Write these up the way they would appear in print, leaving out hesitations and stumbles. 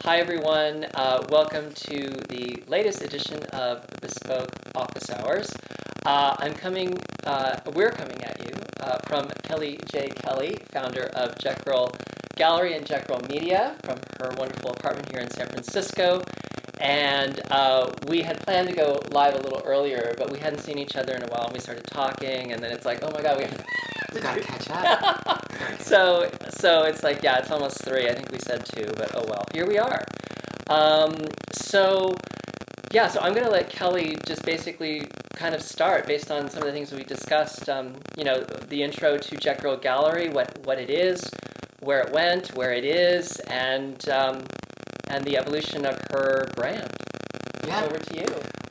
Hi everyone, welcome to the latest edition of Bespoke Office Hours. We're coming at you from Kelly J. Kelly, founder of Jet Girl Gallery and Jet Girl Media, from her wonderful apartment here in San Francisco. And we had planned to go live a little earlier, but we hadn't seen each other in a while, and we started talking, and then it's like, oh my god, we gotta catch up. So it's like, yeah, it's almost 3. I think we said 2, but oh well, here we are. So I'm going to let Kelly just basically kind of start based on some of the things we discussed. The intro to Jet Girl Gallery, what it is, where it went, where it is, and the evolution of her brand. Yeah. Over to you.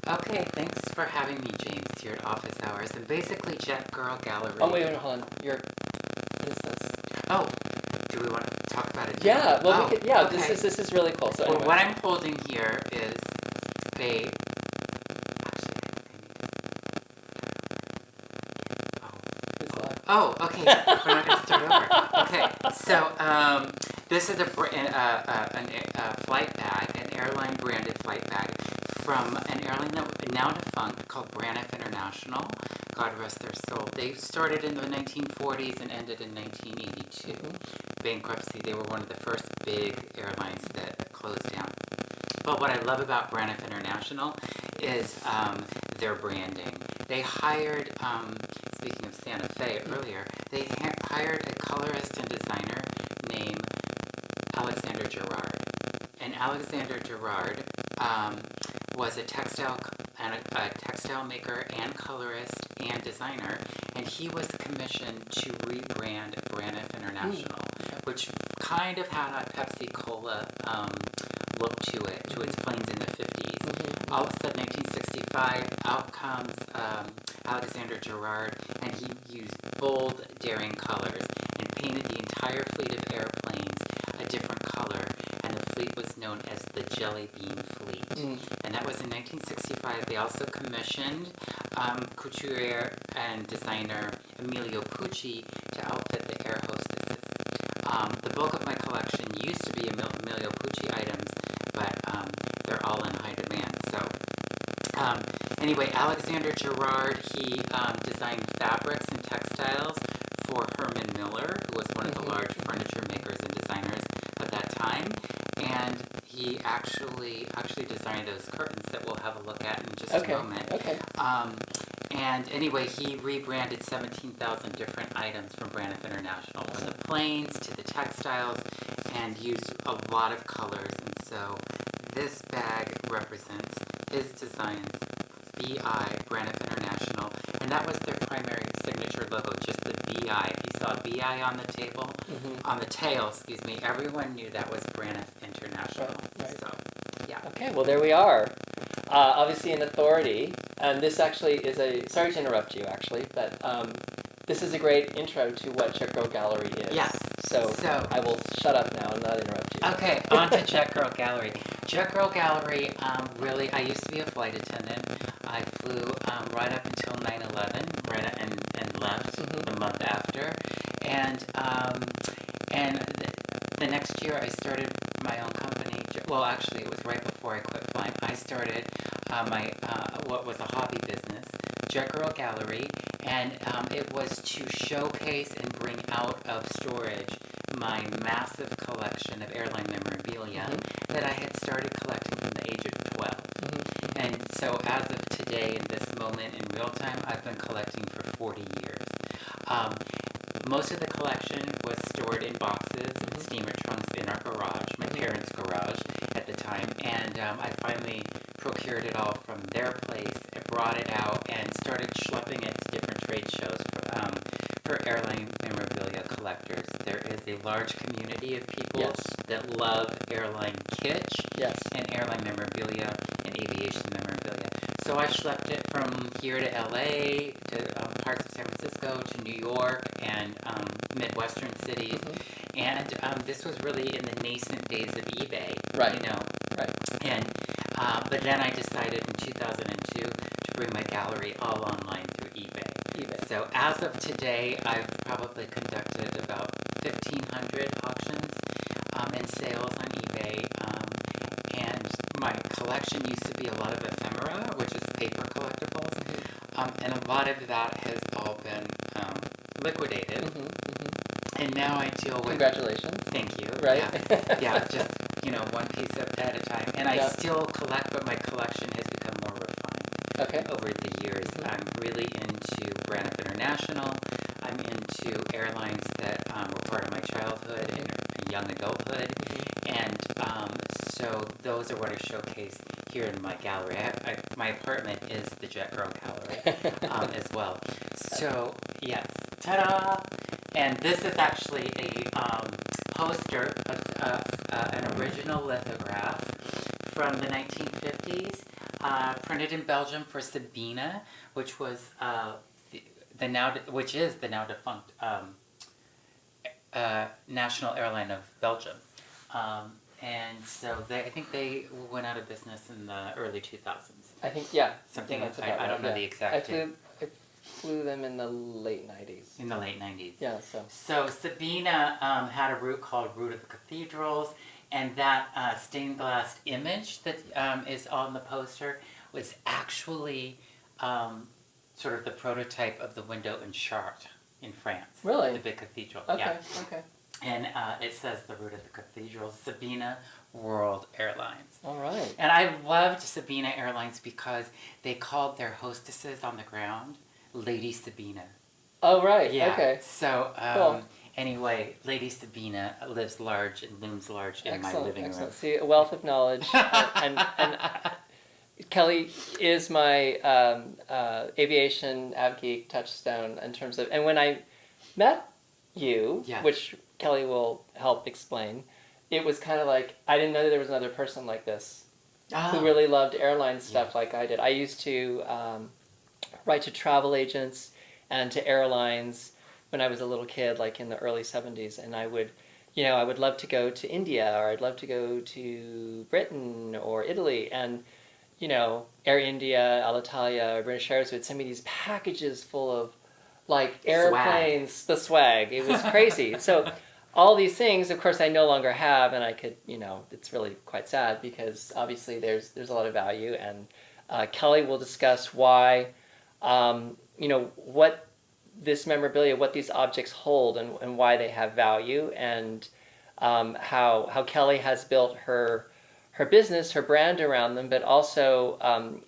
Okay, thanks for having me, James, here at Office Hours. And basically, Jet Girl Gallery. Oh, wait, hold on. What is this? Oh, do we want to talk about it? Yeah, well, we could, yeah, okay. This is really cool. So well, anyway. what I'm holding here is a... Oh, okay. We're not going to start over. Okay, so this is a flight bag, an airline branded flight bag from an airline that now defunct called Braniff International. God rest their soul. They started in the 1940s and ended in 1982. Bankruptcy. They were one of the first big airlines that closed down. But what I love about Braniff International is their branding. They hired, speaking of Santa Fe earlier, they hired a colorist and designer named Alexander Gerard. And Alexander Gerard was a textile maker and colorist and designer, and he was commissioned to rebrand Braniff International, which kind of had a Pepsi Cola look to its planes in the 50s. All of a sudden, 1965, out comes Alexander Gerard, and he used bold, daring colors and painted the entire fleet of airplanes a different color, and the fleet was known as the Jelly Bean Fleet. And that was in 1965. They also commissioned couturier and designer Emilio Pucci to outfit the air hostesses. The bulk of my collection used to be Emilio Pucci items, but they're all in high demand. So anyway, Alexander Gerard, he designed fabrics and textiles for Herman Miller, who was one of the large furniture makers and designers of that time. And he actually designed those curtains that we'll have a look at in just a moment. Okay. And anyway, he rebranded 17,000 different items from Braniff International, from the planes to the textiles, and used a lot of colors. And so this bag represents his designs, BI, Braniff International, and that was their primary signature logo, just the BI. If you saw BI on the table, on the tail, everyone knew that was Braniff International. Right. So, yeah. Okay, well, there we are. Obviously an authority, and this actually is sorry to interrupt you, actually, but this is a great intro to what Jet Girl Gallery is. Yes. So I will shut up now and not interrupt you. Okay, on to Jet Girl Gallery. Jet Girl Gallery, really, I used to be a flight attendant. I flew right up until 9/11, and left the month after. And the next year I started my own company. Well, actually, it was right before I quit flying. I started my what was a hobby business, Jet Girl Gallery, and it was to showcase and bring out of storage my massive collection of airline memorabilia that I had started collecting from the age of 12. And so as of today, in this moment, in real time, I've been collecting for 40 years. Most of the collection was stored in boxes and steamer trunks in our garage, my parents' garage at the time, and I finally procured it all from their place, brought it out, and started schlepping it to different trade shows for airline memorabilia collectors. There is a large community of people that love airline kitsch and airline memorabilia and aviation memorabilia. So I schlepped it from here to LA, to parts of San Francisco, to New York, and Midwestern cities. And this was really in the nascent days of eBay. Right. And but then I decided in 2002 to bring my gallery all online through eBay. So as of today, I've probably conducted about 1,500 auctions and sales on eBay. collection used to be a lot of ephemera, which is paper collectibles, and a lot of that has all been liquidated. And now I deal with... Congratulations. Thank you. Right? Yeah, just, one piece at a time. And I still collect, but my collection has become more refined over the years. I'm really into Brand Up International. I'm into airlines that were part of my childhood and young adulthood. And so those are what I showcase here in my gallery. My apartment is the Jet Girl Gallery as well. So, yes. Ta-da! And this is actually a poster of an original lithograph from the 1950s, printed in Belgium for Sabena, which was which is the now defunct national airline of Belgium. And so I think they went out of business in the early 2000s. I think, something that's I don't know the exact date. I flew them in the late 90s. In the late 90s. Yeah, So Sabena had a route called Route of the Cathedrals, and that stained glass image that is on the poster was actually sort of the prototype of the window in Chartres in France. Really? The big cathedral. Okay. And it says the Route of the Cathedrals, Sabena World Airlines. All right. And I loved Sabena Airlines because they called their hostesses on the ground Lady Sabena. Oh, right. Yeah. Okay. So, cool. Anyway, Lady Sabena lives large and looms large in my living room. See, a wealth of knowledge. and Kelly is my aviation geek touchstone in terms of, and when I met you, which Kelly will help explain, it was kind of like, I didn't know that there was another person like this who really loved airline stuff like I did. I used to write to travel agents and to airlines when I was a little kid, like in the early 70s, and I would love to go to India, or I'd love to go to Britain or Italy, and Air India, Alitalia, British Airways would send me these packages full of like airplanes, the swag. It was crazy. So all these things, of course, I no longer have, and I could, it's really quite sad because obviously there's a lot of value, and Kelly will discuss why, what this memorabilia, what these objects hold, and why they have value, and how Kelly has built her business, her brand around them, but also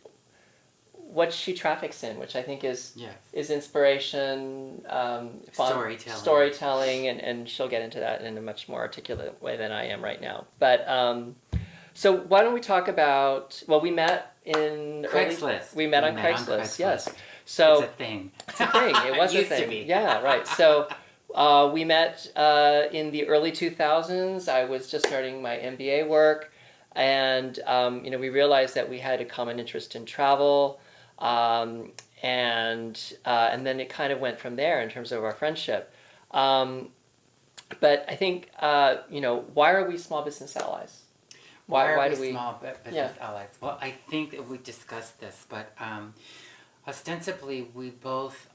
what she traffics in, which I think is inspiration, storytelling, and she'll get into that in a much more articulate way than I am right now. But so why don't we talk about? Well, we met in Craigslist. We met on Craigslist. Yes. So it's a thing. It's a thing. It was a thing. To be. Yeah. Right. So we met in the early 2000s. I was just starting my MBA work, and we realized that we had a common interest in travel. And then it kind of went from there in terms of our friendship. But I think, why are we small business allies? Why do we small business allies? Well, I think that we discussed this, but ostensibly we both,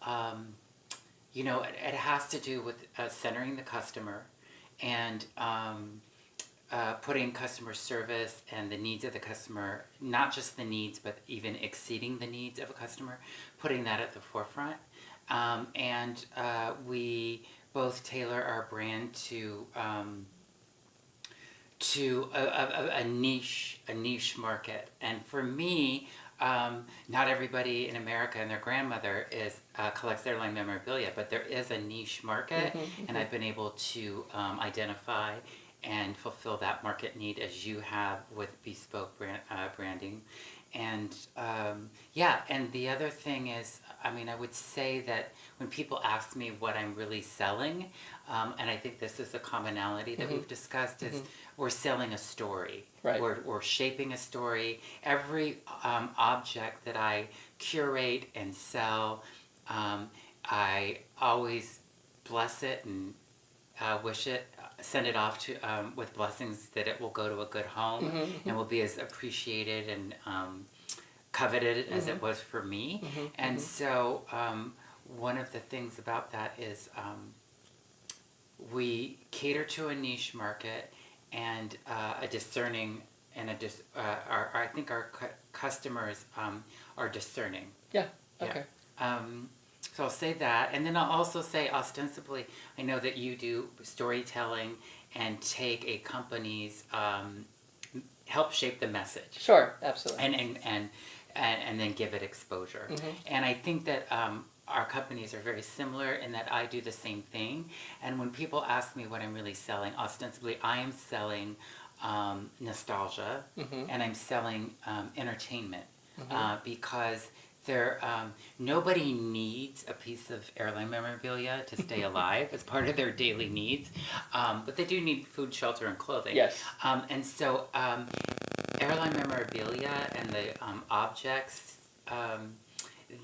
it has to do with centering the customer and putting customer service and the needs of the customer, not just the needs, but even exceeding the needs of a customer, putting that at the forefront. And we both tailor our brand to a niche market. And for me, not everybody in America and their grandmother collects airline memorabilia, but there is a niche market, and I've been able to identify and fulfill that market need as you have with bespoke branding. And and the other thing is, I would say that when people ask me what I'm really selling, and I think this is a commonality that we've discussed, is we're selling a story. Right. We're shaping a story. Every object that I curate and sell, I always bless it and send it off to with blessings that it will go to a good home and will be as appreciated and coveted as it was for me. And so one of the things about that is we cater to a niche market and a discerning and I think our customers are discerning. Yeah. Okay. So I'll say that, and then I'll also say ostensibly, I know that you do storytelling and take a company's help shape the message. Sure, absolutely. And then give it exposure. And I think that our companies are very similar in that I do the same thing. And when people ask me what I'm really selling, ostensibly I am selling nostalgia, and I'm selling entertainment, because nobody needs a piece of airline memorabilia to stay alive as part of their daily needs, but they do need food, shelter, and clothing. Yes. And so airline memorabilia and the objects,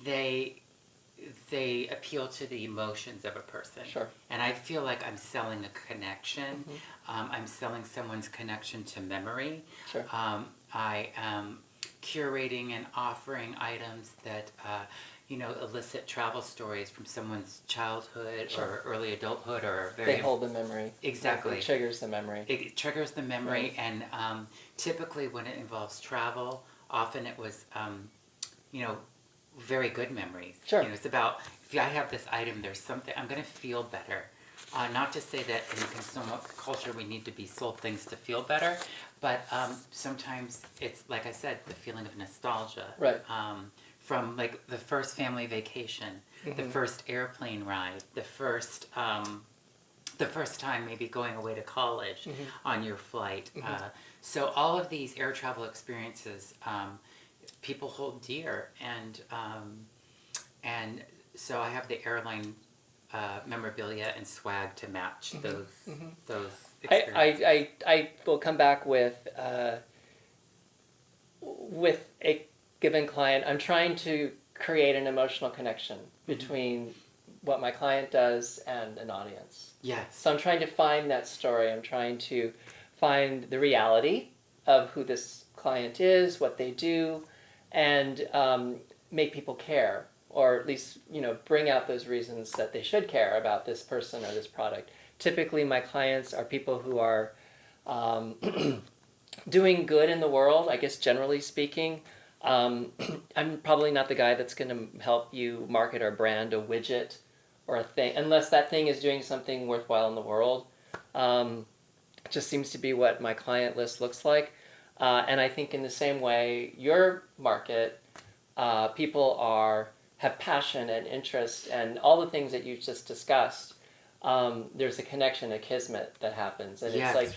they appeal to the emotions of a person. Sure. And I feel like I'm selling a connection. I'm selling someone's connection to memory. Sure. I am curating and offering items that elicit travel stories from someone's childhood or early adulthood, or they hold the memory. Exactly. It triggers the memory. It triggers the memory, Right. and typically when it involves travel, often it was very good memories. Sure. It's about, if I have this item, there's something I'm going to feel better. Not to say that in consumer culture we need to be sold things to feel better, but sometimes it's, like I said, the feeling of nostalgia. Right. From like the first family vacation, the first airplane ride, the first time maybe going away to college on your flight. So all of these air travel experiences, people hold dear, and so I have the airline memorabilia and swag to match those experiences. I will come back with a given client. I'm trying to create an emotional connection between what my client does and an audience. Yes. So I'm trying to find that story. I'm trying to find the reality of who this client is, what they do, and make people care, or at least bring out those reasons that they should care about this person or this product. Typically, my clients are people who are doing good in the world, I guess generally speaking. I'm probably not the guy that's going to help you market or brand a widget or a thing, unless that thing is doing something worthwhile in the world. It just seems to be what my client list looks like. And I think in the same way, your market, people have passion and interest and all the things that you just discussed. There's a connection, a kismet that happens, and yes, it's like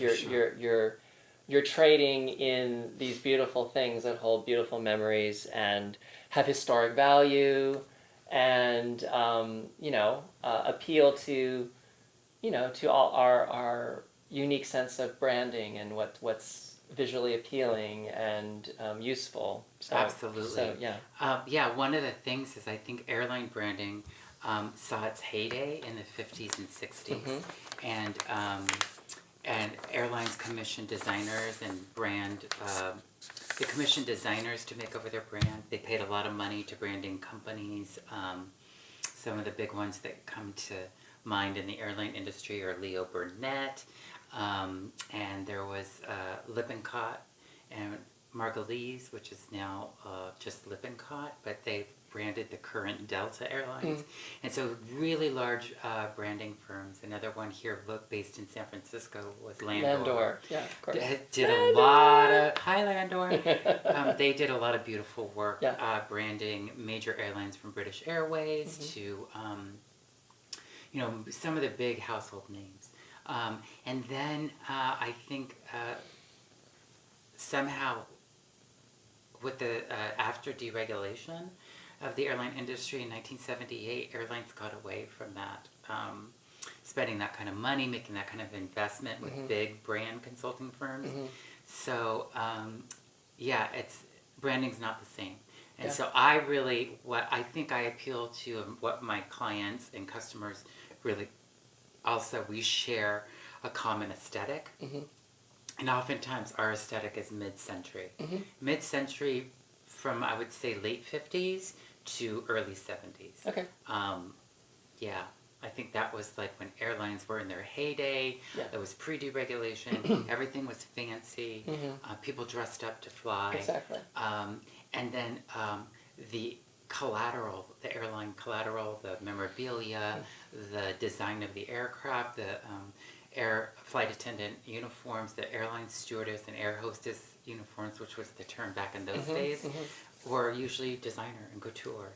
you're trading in these beautiful things that hold beautiful memories and have historic value, and appeal to all our unique sense of branding and what's visually appealing and useful. So, absolutely. So, yeah. One of the things is I think airline branding saw its heyday in the 50s and 60s, and airlines commissioned designers and they commissioned designers to make over their brand. They paid a lot of money to branding companies. Some of the big ones that come to mind in the airline industry are Leo Burnett, and there was Lippincott and Margulies, which is now just Lippincott, but they branded the current Delta Airlines. And so really large branding firms. Another one here based in San Francisco was Landor. Yeah, of course. Did a lot of, hi Landor. They did a lot of beautiful work branding major airlines from British Airways to some of the big household names. And then I think somehow with the after deregulation of the airline industry in 1978, airlines got away from that, spending that kind of money, making that kind of investment with big brand consulting firms. So branding's not the same. And so what I think I appeal to, and what my clients and customers really also, we share a common aesthetic. And oftentimes our aesthetic is mid-century. Mid-century from, I would say, late 50s to early 70s. Okay. Yeah. I think that was like when airlines were in their heyday. Yeah. It was pre-deregulation. Everything was fancy. People dressed up to fly. Exactly. And then the collateral, the airline collateral, the memorabilia, the design of the aircraft, the air flight attendant uniforms, the airline stewardess and air hostess uniforms, which was the term back in those days, were usually designer and couture.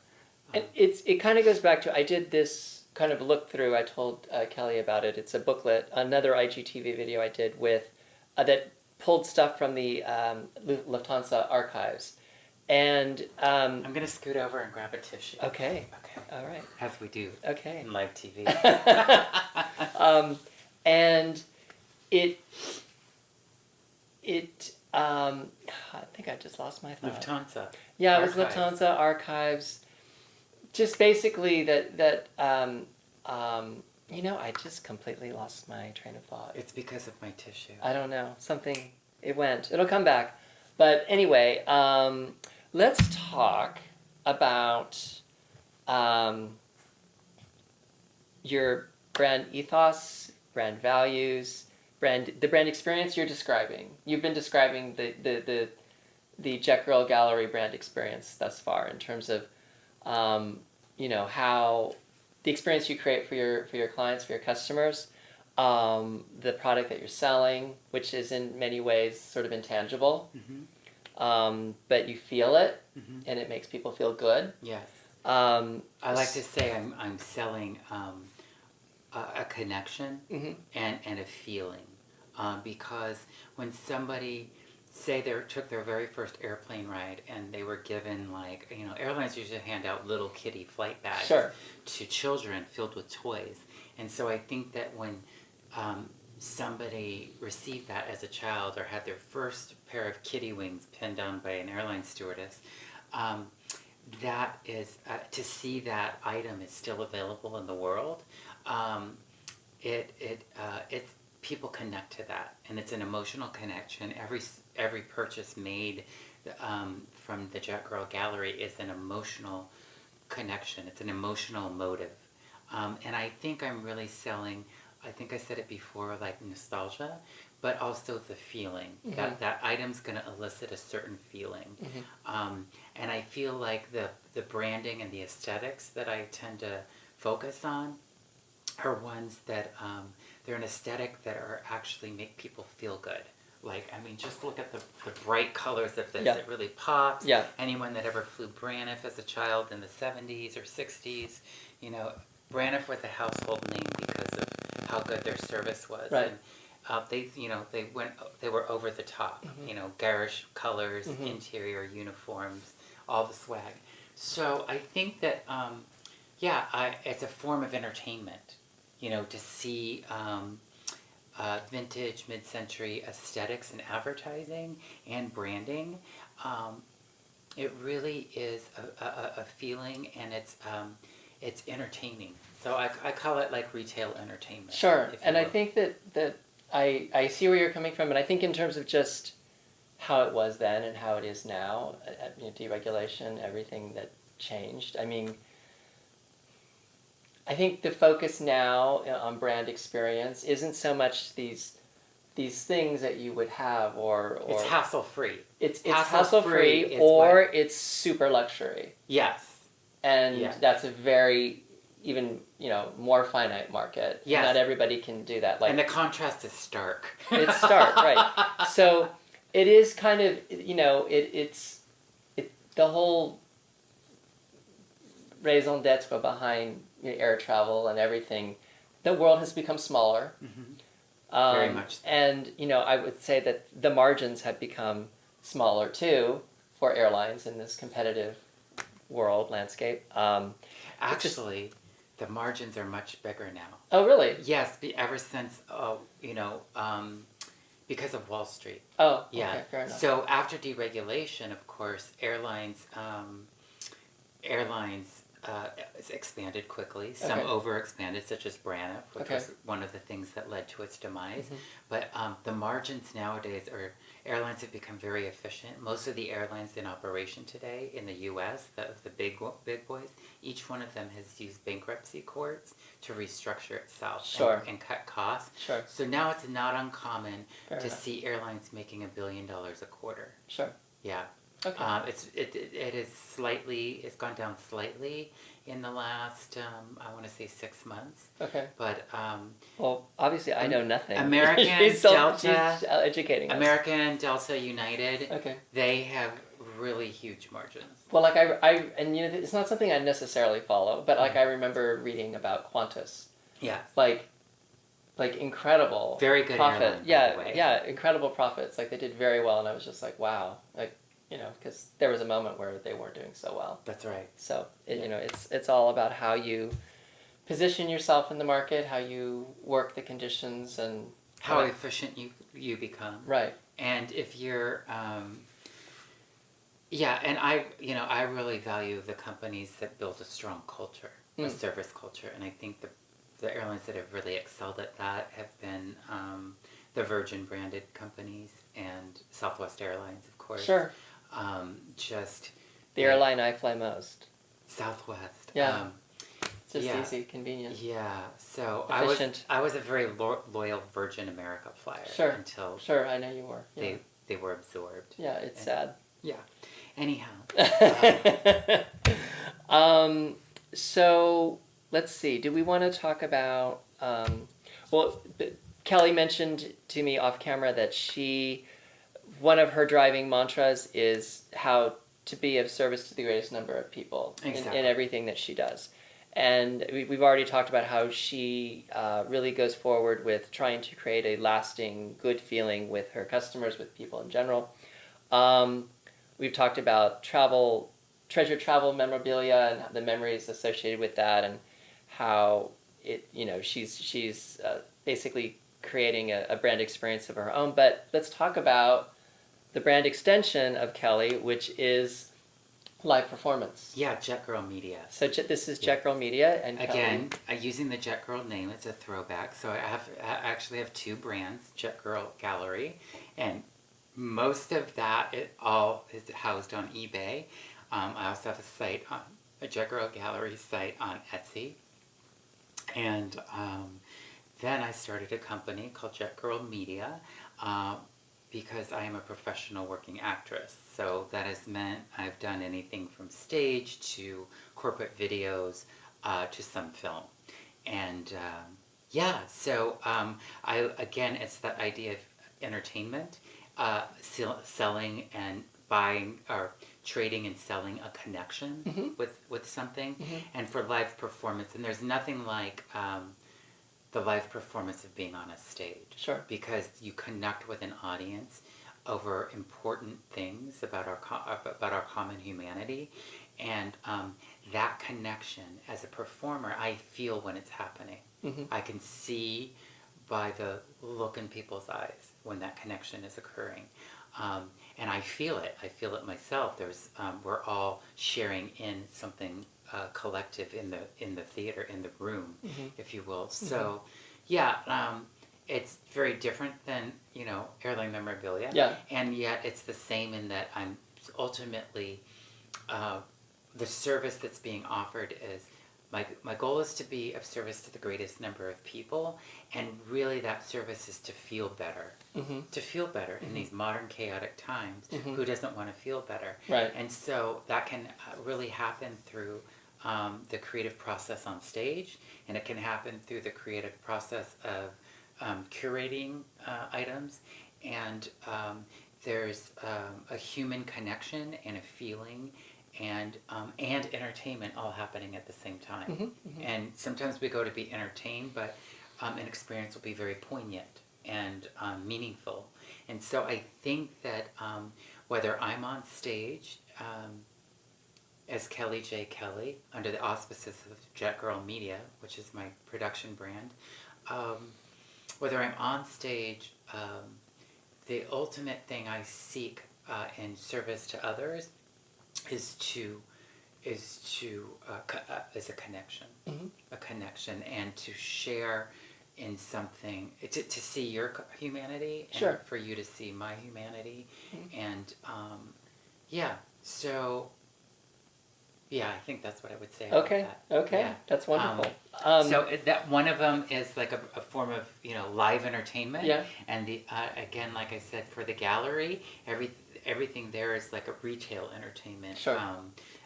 And it kind of goes back to, I did this kind of look through. I told Kelly about it. It's a booklet, another IGTV video I did with that pulled stuff from the Lufthansa archives. And I'm going to scoot over and grab a tissue. Okay. All right. As we do. Okay. In live TV. And I think I just lost my thought. Lufthansa. Yeah, it Archives. was Lufthansa archives. Just basically that I just completely lost my train of thought. It's because of my tissue. I don't know. Something, it went. It'll come back. But anyway, let's talk about your brand ethos, brand values, the brand experience you're describing. You've been describing the Jet Girl Gallery brand experience thus far in terms of how the experience you create for your clients, for your customers, the product that you're selling, which is in many ways sort of intangible, but you feel it, and it makes people feel good. Yes. I like to say I'm selling a connection and a feeling, because when somebody say they took their very first airplane ride and they were given airlines usually hand out little kitty flight bags to children filled with toys, and so I think that when somebody received that as a child or had their first pair of kitty wings pinned on by an airline stewardess, that is to see that item is still available in the world. It's people connect to that, and it's an emotional connection. Every purchase made from the Jet Girl Gallery is an emotional connection. It's an emotional motive, and I think I'm really selling. I think I said it before, like nostalgia, but also the feeling that item's going to elicit a certain feeling, and I feel like the branding and the aesthetics that I tend to focus on are ones that they're an aesthetic that are actually make people feel good. Just look at the bright colors of this. It really pops. Yeah. Anyone that ever flew Braniff as a child in the 70s or 60s, Braniff was a household name because of how good their service was. Right. And they were over the top. Garish colors, interior uniforms, all the swag. So I think that it's a form of entertainment. To see vintage, mid-century aesthetics and advertising and branding, it really is a feeling, and it's entertaining. So I call it like retail entertainment. Sure, and I think that I see where you're coming from, and I think in terms of just how it was then and how it is now, deregulation, everything that changed. I think the focus now on brand experience isn't so much these things that you would have, or it's hassle-free. It's hassle-free, or it's super luxury. Yes. And that's a very even more finite market. Yes. Not everybody can do that. And the contrast is stark. It's stark, right? So it is kind of it's the whole raison d'etre behind air travel and everything. The world has become smaller. Very much so. And I would say that the margins have become smaller too for airlines in this competitive world landscape. Actually, the margins are much bigger now. Oh, really? Yes, ever since because of Wall Street. Oh, yeah. Okay, fair enough. So after deregulation, of course, airlines it's expanded quickly. Some overexpanded, such as Braniff, which was one of the things that led to its demise. But the margins nowadays airlines have become very efficient. Most of the airlines in operation today in the U.S., the big boys, each one of them has used bankruptcy courts to restructure itself and cut costs. So now it's not uncommon to see airlines making $1 billion a quarter. Yeah. It's gone down slightly in the last, I want to say 6 months. But well, obviously I know nothing. American, Delta, she's educating us. American, Delta, United, they have really huge margins. Well, like and you know, it's not something I necessarily follow, but like I remember reading about Qantas. Like incredible. Very good profit. Airline, yeah, incredible profits. Like they did very well, and I was just like, wow. Like, you know, because there was a moment where they weren't doing so well. That's right. So, you know, it's all about how you position yourself in the market, how you work the conditions, and how efficient you become. Right. And if you're, and I really value the companies that build a strong culture, a service culture. And I think the airlines that have really excelled at that have been the Virgin branded companies and Southwest Airlines, of course. Just the airline I fly most. Southwest. It's just easy, convenient. Yeah. So efficient. I was a very loyal Virgin America flyer until I know you were. They were absorbed. Yeah, it's sad. Yeah. Anyhow. So let's see. Do we want to talk about? Well, Kelly mentioned to me off camera that one of her driving mantras is how to be of service to the greatest number of people in everything that she does. And we've already talked about how she really goes forward with trying to create a lasting good feeling with her customers, with people in general. We've talked about treasured travel memorabilia and the memories associated with that, and how she's basically creating a brand experience of her own. But let's talk about the brand extension of Kelly, which is live performance. Yeah, Jet Girl Media. So this is Jet Girl Media, and again, using the Jet Girl name, it's a throwback. So I actually have two brands, Jet Girl Gallery, and most of that all is housed on eBay. I also have a Jet Girl Gallery site on Etsy, and then I started a company called Jet Girl Media. Because I am a professional working actress. So that has meant I've done anything from stage to corporate videos to some film. And it's that idea of entertainment, selling and buying, or trading and selling a connection with something. And for live performance, and there's nothing like the live performance of being on a stage. Because you connect with an audience over important things about our common humanity, and that connection as a performer, I feel when it's happening. I can see by the look in people's eyes when that connection is occurring, and I feel it. I feel it myself. We're all sharing in something collective in the theater, in the room, if you will. So, it's very different than airline memorabilia. And yet it's the same in that I'm ultimately the service that's being offered is my goal is to be of service to the greatest number of people, and really that service is to feel better. To feel better in these modern chaotic times. Who doesn't want to feel better? And so that can really happen through the creative process on stage, and it can happen through the creative process of curating items, and there's a human connection and a feeling and entertainment all happening at the same time. And sometimes we go to be entertained, but an experience will be very poignant and meaningful. And so I think that whether I'm on stage as Kelly J. Kelly, under the auspices of Jet Girl Media, which is my production brand, whether I'm on stage, the ultimate thing I seek in service to others is to is a connection, a connection, and to share in something, to see your humanity, and Sure. for you to see my humanity, and yeah, so yeah, I think that's what I would say about that. Okay, Yeah. that's wonderful. So that one of them is like a form of live entertainment, Yeah. and the again, like I said, for the gallery, everything there is like a retail entertainment. Sure.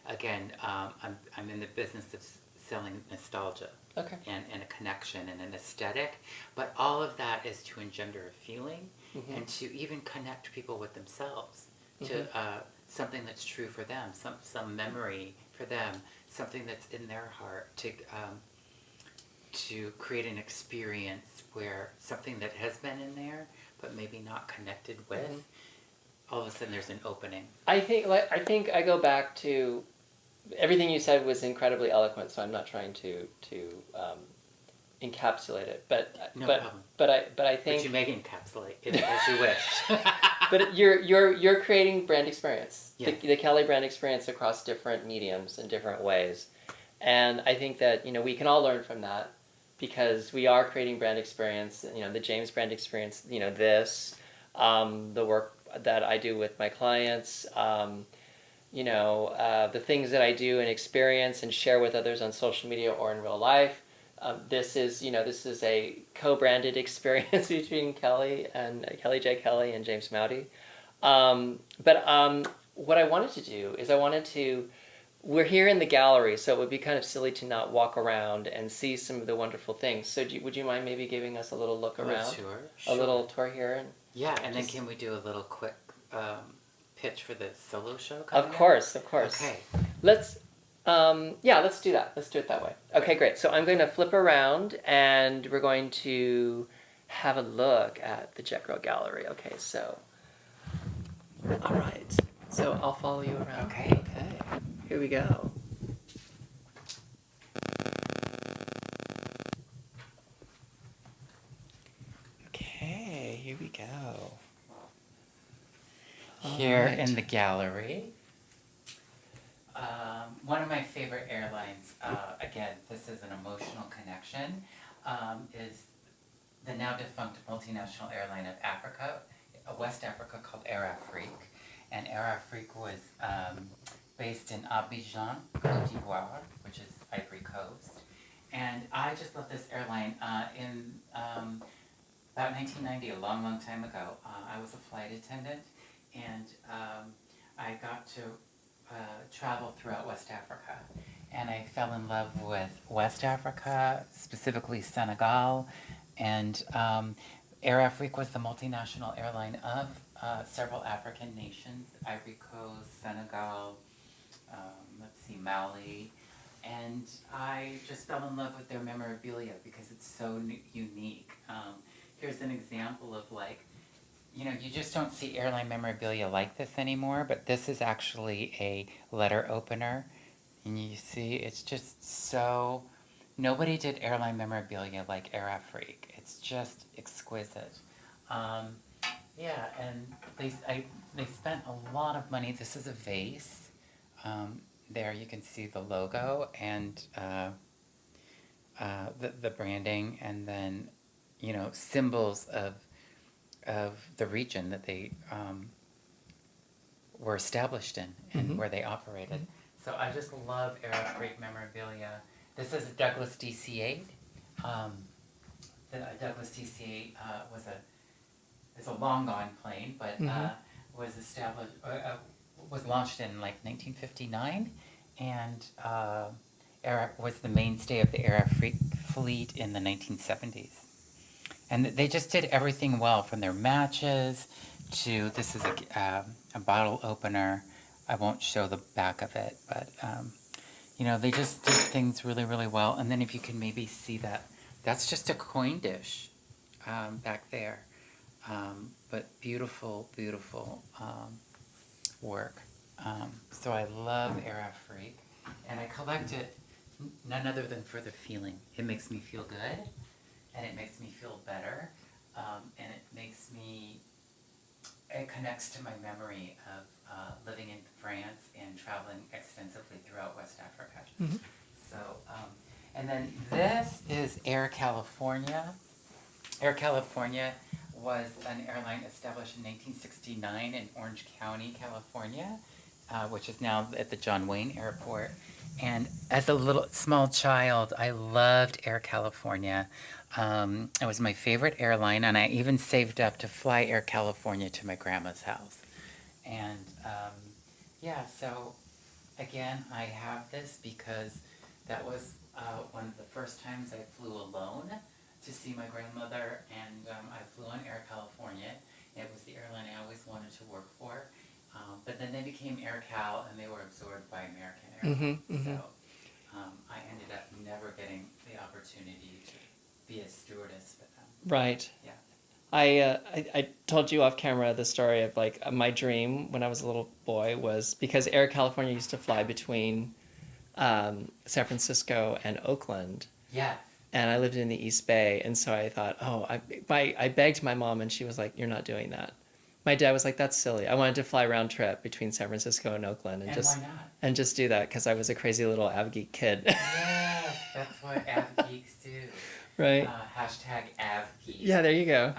Again, I'm in the business of selling nostalgia. Okay. And a connection and an aesthetic, but all of that is to engender a feeling, and to even connect people with themselves, to something that's true for them, some memory for them, something that's in their heart, to create an experience where something that has been in there but maybe not connected with, all of a sudden there's an opening. I think I go back to everything you said was incredibly eloquent, so I'm not trying to encapsulate it, but problem. But I think. But you may encapsulate it as you wish. But you're creating brand experience, Yes. the Kelly brand experience across different mediums in different ways, and I think that we can all learn from that, because we are creating brand experience. The James brand experience. This, the work that I do with my clients. The things that I do and experience and share with others on social media or in real life. This is a co-branded experience between Kelly J. Kelly and James Mowdy. But what I wanted to do is we're here in the gallery, so it would be kind of silly to not walk around and see some of the wonderful things. So would you mind maybe giving us a little look around? Sure. A little tour here? Yeah, and then can we do a little quick pitch for the solo show? Of course. Okay. Let's do that. Let's do it that way. Okay, great. So I'm going to flip around, and we're going to have a look at the Jet Girl Gallery. Okay, so, all right. So I'll follow you around. Okay. Here we go. Okay, here we go. Here in the gallery, one of my favorite airlines, again, this is an emotional connection, is the now defunct multinational airline of Africa, West Africa, called Air Afrique. And Air Afrique was based in Abidjan, Côte d'Ivoire, which is Ivory Coast. And I just love this airline. In about 1990, a long, long time ago, I was a flight attendant. And I got to travel throughout West Africa. And I fell in love with West Africa, specifically Senegal. And Air Afrique was the multinational airline of several African nations, Ivory Coast, Senegal, Mali. And I just fell in love with their memorabilia because it's so unique. Here's an example of you just don't see airline memorabilia like this anymore, but this is actually a letter opener. And you see, it's just so... Nobody did airline memorabilia like Air Afrique. It's just exquisite. Yeah, and they spent a lot of money. This is a vase. There you can see the logo and the branding, and then, symbols of the region that they were established in and where they operated. So I just love Air Afrique memorabilia. This is a Douglas DC-8. The Douglas DC-8 is a long gone plane, but was launched in 1959, and was the mainstay of the Air Afrique fleet in the 1970s. And they just did everything well, from their matches to, this is a bottle opener. I won't show the back of it, but they just did things really, really well. And then if you can maybe see that, that's just a coin dish back there. But beautiful, beautiful work. So I love Air Afrique, and I collect it none other than for the feeling. It makes me feel good, and it makes me feel better, and it connects to my memory of living in France and traveling extensively throughout West Africa. Mm-hmm. So, and then this is Air California. Air California was an airline established in 1969 in Orange County, California, which is now at the John Wayne Airport. And as a little small child, I loved Air California. It was my favorite airline, and I even saved up to fly Air California to my grandma's house. And yeah, so again, I have this because that was one of the first times I flew alone to see my grandmother, and I flew on Air California. It was the airline I always wanted to work for. But then they became Air Cal, and they were absorbed by American Airlines. So I ended up never getting the opportunity to be a stewardess with them. Right. Yeah. I told you off camera the story of like my dream when I was a little boy was because Air California used to fly between San Francisco and Oakland. Yeah. And I lived in the East Bay, and so I thought, I begged my mom, and she was like, "You're not doing that." My dad was like, "That's silly." I wanted to fly round trip between San Francisco and Oakland, and why not? And just do that because I was a crazy little AvGeek kid. Yes, that's what AvGeeks do. Right. Hashtag AvGeek. Yeah, there you go.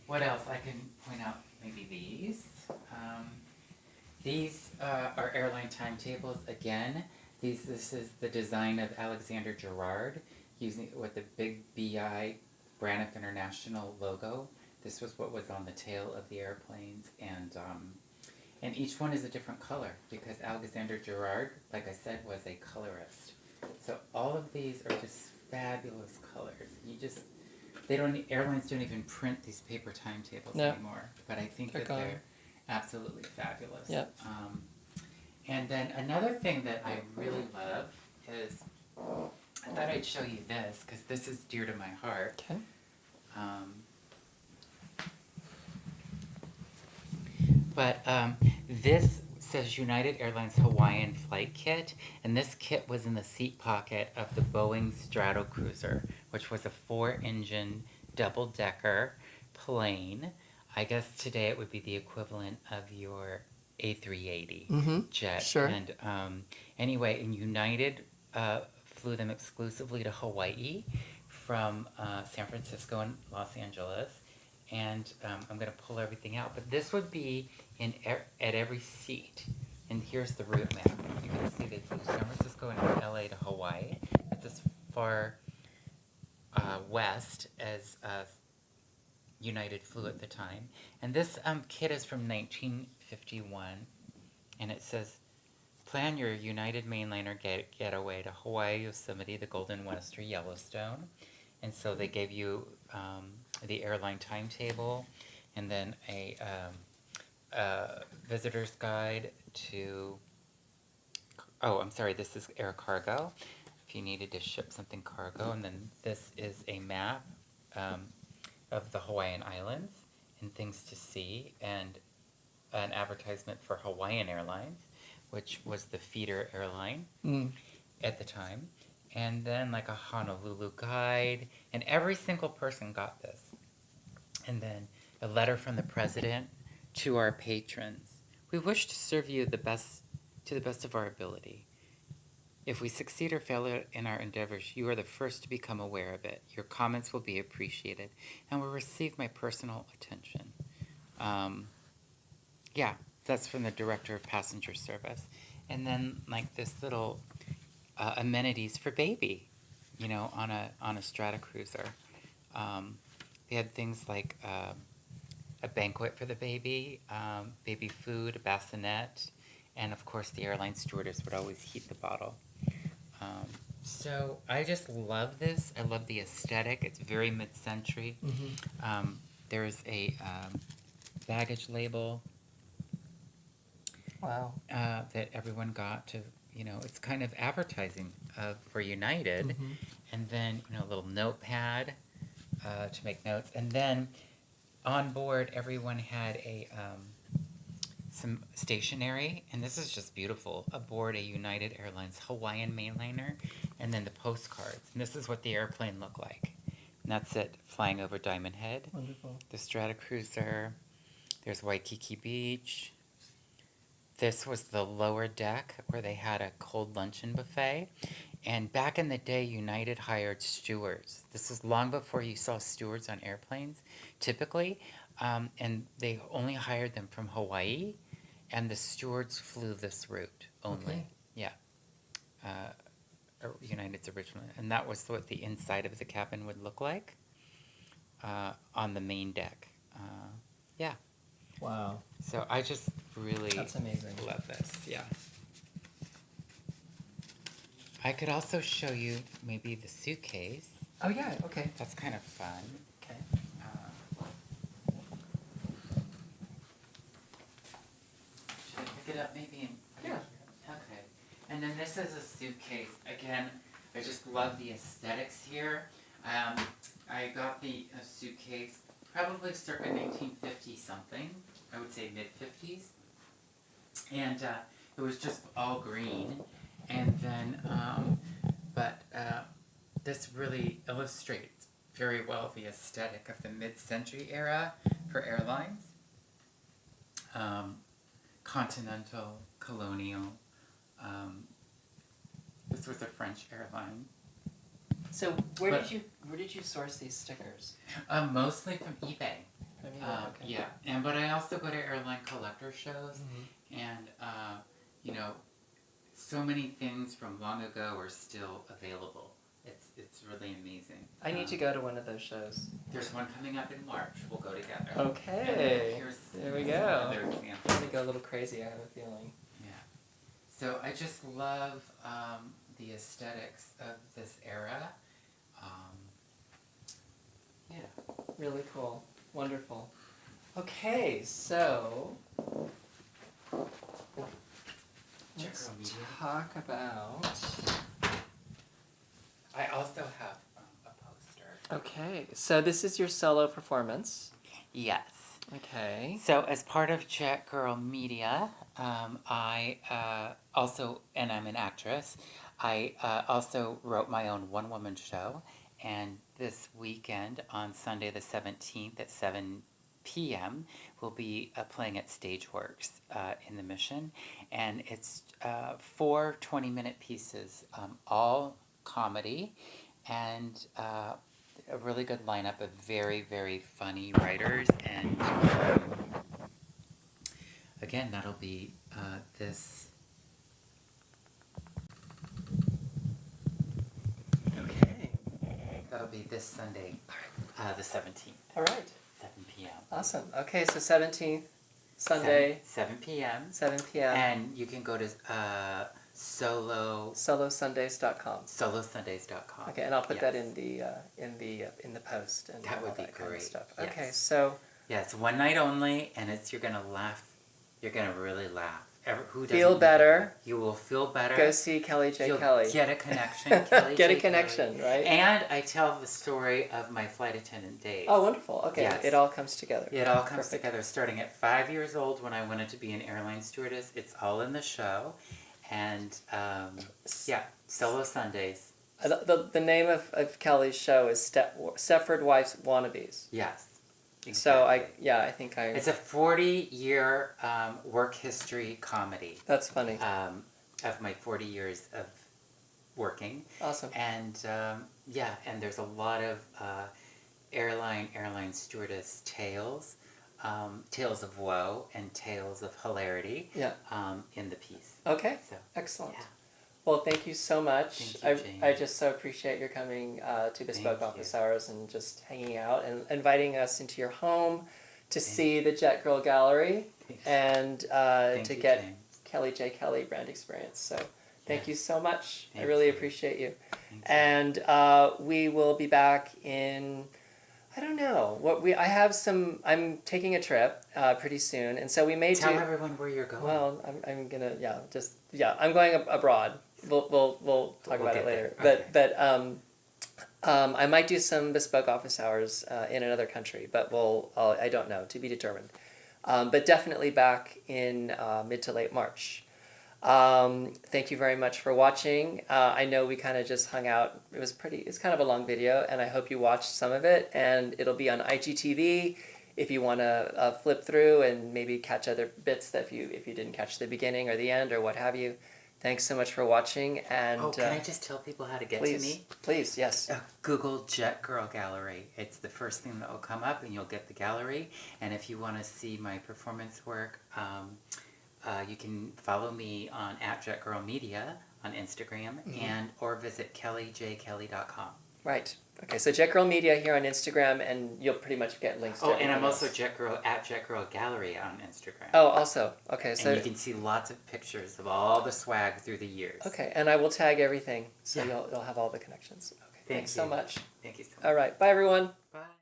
What else? I can point out maybe these. These are airline timetables again. This is the design of Alexander Gerard, using with the big BI Braniff International logo. This was what was on the tail of the airplanes, and each one is a different color because Alexander Gerard, like I said, was a colorist. So all of these are just fabulous colors. Airlines don't even print these paper timetables anymore, but I think they're absolutely fabulous. Yep. And then another thing that I really love is, I thought I'd show you this because this is dear to my heart. Okay. But this says United Airlines Hawaiian Flight Kit, and this kit was in the seat pocket of the Boeing Stratocruiser, which was a 4-engine double-decker plane. I guess today it would be the equivalent of your A380 jet. Sure. And anyway, and United flew them exclusively to Hawaii from San Francisco and Los Angeles. And I'm going to pull everything out. But this would be at every seat. And here's the route map. You can see they flew San Francisco and LA to Hawaii. It's as far west as United flew at the time. And this kit is from 1951. And it says, plan your United mainliner getaway to Hawaii, Yosemite, the Golden West, or Yellowstone. And so they gave you the airline timetable, and then a visitor's guide to, this is air cargo, if you needed to ship something cargo, and then this is a map of the Hawaiian Islands and things to see, and an advertisement for Hawaiian Airlines, which was the feeder airline at the time. And then like a Honolulu guide, and every single person got this. And then a letter from the president to our patrons. We wish to serve you to the best of our ability. If we succeed or fail in our endeavors, you are the first to become aware of it. Your comments will be appreciated and will receive my personal attention. That's from the director of passenger service. And then like this little amenities for baby, on a Stratocruiser. They had things like a banquet for the baby, baby food, a bassinet, and of course the airline stewardess would always heat the bottle. So I just love this. I love the aesthetic. It's very mid-century. There's a baggage label. Wow. That everyone got to. It's kind of advertising for United, and then a little notepad to make notes, and then on board everyone had some stationery, and this is just beautiful. Aboard a United Airlines Hawaiian mainliner, and then the postcards, and this is what the airplane looked like, and that's it flying over Diamond Head. Wonderful. The Stratocruiser. There's Waikiki Beach. This was the lower deck where they had a cold luncheon buffet. And back in the day, United hired stewards. This was long before you saw stewards on airplanes, typically. And they only hired them from Hawaii. And the stewards flew this route only. Okay. Yeah. United's original. And that was what the inside of the cabin would look like on the main deck. Yeah. Wow. So I just really That's amazing. love this. Yeah. I could also show you maybe the suitcase. Oh yeah. Okay. That's kind of fun. Okay. Should I pick it up maybe? Yeah. Okay. And then this is a suitcase. Again, I just love the aesthetics here. I got the suitcase probably circa 1950 something. I would say mid-50s. And it was just all green. And then, this really illustrates very well the aesthetic of the mid-century era for airlines. Continental, colonial. This was a French airline. So where did you source these stickers? Mostly from eBay. From eBay, okay. Yeah, but I also go to airline collector shows, and so many things from long ago are still available. It's really amazing. I need to go to one of those shows. There's one coming up in March. We'll go together. Okay. There we go. Other I'm examples. going to go a little crazy, I have a feeling. Yeah. So I just love the aesthetics of this era. Yeah. Really cool. Wonderful. Okay, so let's talk about... I also have a poster. Okay, so this is your solo performance. Yes. Okay. So as part of Jet Girl Media, I also, and I'm an actress, I also wrote my own one-woman show, and this weekend on Sunday the 17th at 7 p.m. we'll be playing at Stageworks in the Mission, and it's 4 20-minute pieces, all comedy, and a really good lineup of very, very funny writers, and again, that'll be this. Okay. That'll be this Sunday, the 17th. All right. 7 p.m. Awesome. Okay, so 17th, Sunday, 7 p.m. 7 p.m. And you can go to solosundays.com. solosundays.com. Okay, and I'll put Yes. that in the post and That would all be that kind of great. stuff. Yes. Okay, so Yeah, it's one night only, and you're gonna laugh. You're gonna really laugh. Who doesn't feel better. You will feel better. Go see Kelly J. You'll Kelly. get a connection. Kelly Get a J. connection, Kelly. right? And I tell the story of my flight attendant days. Oh, wonderful. Okay, Yes. it all comes together. It all comes Perfect. together starting at 5 years old when I wanted to be an airline stewardess. It's all in the show. And Solo Sundays. The name of Kelly's show is Stepford Wives Wannabes. Yes. Exactly. So I think It's a 40-year work history comedy. That's funny. Of my 40 years of working. Awesome. And and there's a lot of airline stewardess tales, tales of woe and tales of hilarity. Yeah. In the piece. Okay. So, Excellent. yeah. Well, thank you so much. Thank you, Jane. I just so appreciate your coming to Bespoke Thank Office you. Hours and just hanging out and inviting us into your home to see the Jet Girl Gallery and Thank to you, get Jane. Kelly J. Kelly brand experience. So thank Yes. you so much. I Thank really you. appreciate you. Thank you. And we will be back in, I don't know, I'm taking a trip pretty soon. And so we may Tell do... everyone where you're going. Well, I'm gonna I'm going abroad. We'll talk about it get later. there. Okay. But I might do some bespoke office hours in another country, but I don't know, to be determined. But definitely back in mid to late March. Thank you very much for watching. I know we kind of just hung out. It's kind of a long video, and I hope you watched some of it. And it'll be on IGTV. if you want to flip through and maybe catch other bits that if you didn't catch the beginning or the end or what have you. Thanks so much for watching. And can I just tell people how to get to me? Please, yes. Google Jet Girl Gallery. It's the first thing that will come up, and you'll get the gallery. And if you want to see my performance work, you can follow me on @JetGirlMedia on Instagram, and or visit kellyjkelly.com. Right. Okay, so Jet Girl Media here on Instagram, and you'll pretty much get links to everything and I'm also else. @JetGirl Gallery on Instagram. Oh, also. Okay, so... And you can see lots of pictures of all the swag through the years. Okay, and I will tag everything, so you'll have all the connections. Okay, thanks so much. Thank you so much. All right, bye everyone. Bye.